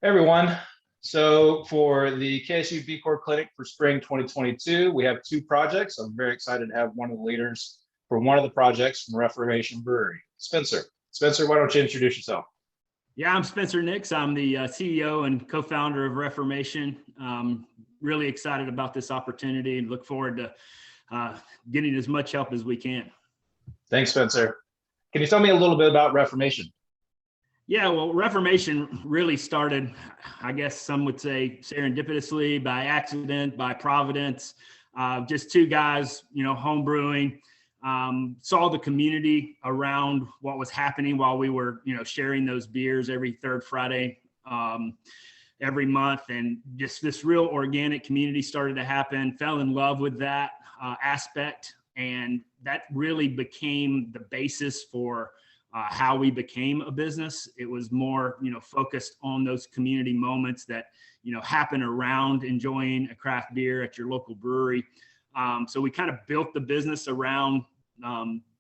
Hey everyone. So for the KSU B Corp Clinic for spring 2022, we have two projects. I'm very excited to have one of the leaders for one of the projects from Reformation Brewery, Spencer. Spencer, why don't you introduce yourself? Yeah, I'm Spencer Nix. I'm the CEO and co-founder of Reformation. Really excited about this opportunity and look forward to getting as much help as we can. Thanks, Spencer. Can you tell me a little bit about Reformation? Yeah, well, Reformation really started, I guess some would say serendipitously, by accident, by providence. Just two guys, home brewing, saw the community around what was happening while we were, sharing those beers every third Friday every month. And just this real organic community started to happen, fell in love with that aspect. And that really became the basis for how we became a business. It was more, focused on those community moments that, happen around enjoying a craft beer at your local brewery. So we kind of built the business around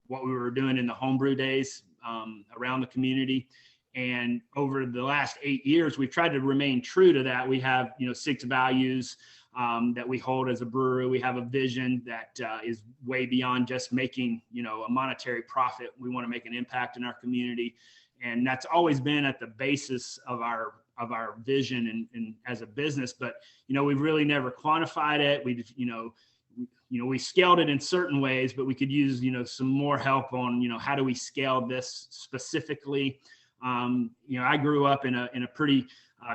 what we were doing in the homebrew days around the community. And over the last 8 years, we've tried to remain true to that. We have, 6 values that we hold as a brewery. We have a vision that is way beyond just making, a monetary profit. We want to make an impact in our community. And that's always been at the basis of our vision and as a business. But, we've really never quantified it. We scaled it in certain ways, but we could use, some more help on, how do we scale this specifically? I grew up in a pretty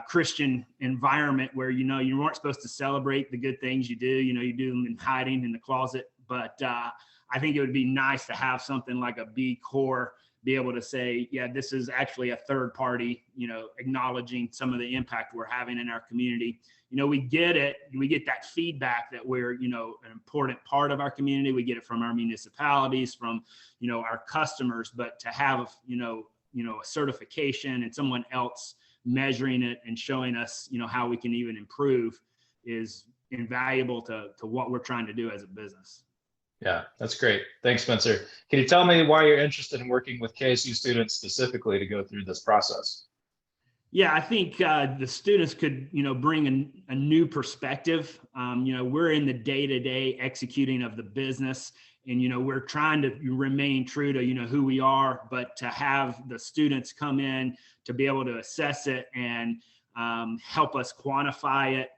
Christian environment where, you weren't supposed to celebrate the good things you do, you do them in hiding in the closet. But I think it would be nice to have something like a B Corp be able to say, yeah, this is actually a third party, acknowledging some of the impact we're having in our community. We get it. We get that feedback that we're, an important part of our community. We get it from our municipalities, from, our customers, but to have, a certification and someone else measuring it and showing us, how we can even improve is invaluable to what we're trying to do as a business. Yeah, that's great. Thanks, Spencer. Can you tell me why you're interested in working with KSU students specifically to go through this process? Yeah, I think the students could, bring a new perspective. We're in the day-to-day executing of the business, and we're trying to remain true to who we are, but to have the students come in to be able to assess it and help us quantify it,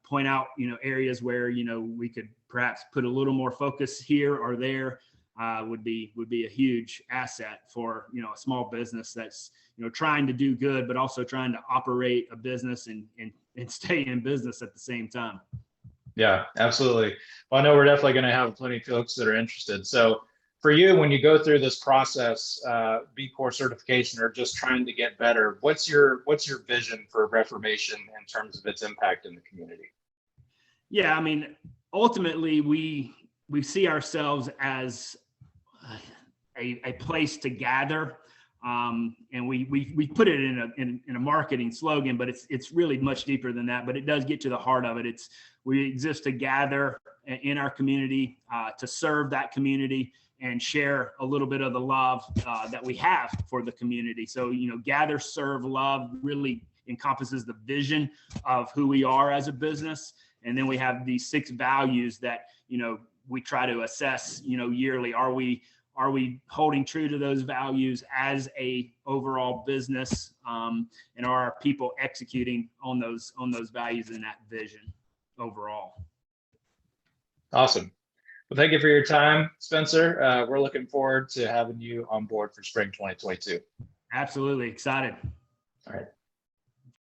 point out areas where we could perhaps put a little more focus here or there, would be a huge asset for a small business that's trying to do good, but also trying to operate a business and stay in business at the same time. Yeah, absolutely. Well, I know we're definitely going to have plenty of folks that are interested. So for you, when you go through this process, B Corp certification or just trying to get better, what's your vision for Reformation in terms of its impact in the community? Yeah, I mean, ultimately, we see ourselves as a place to gather, and we put it in a marketing slogan, but it's really much deeper than that. But it does get to the heart of it. We exist to gather in our community, to serve that community and share a little bit of the love that we have for the community. So gather, serve, love really encompasses the vision of who we are as a business. And then we have these 6 values that we try to assess yearly. Are we holding true to those values as a overall business, and are our people executing on those values and that vision overall? Awesome. Well, thank you for your time, Spencer. We're looking forward to having you on board for spring 2022. Absolutely excited. All right.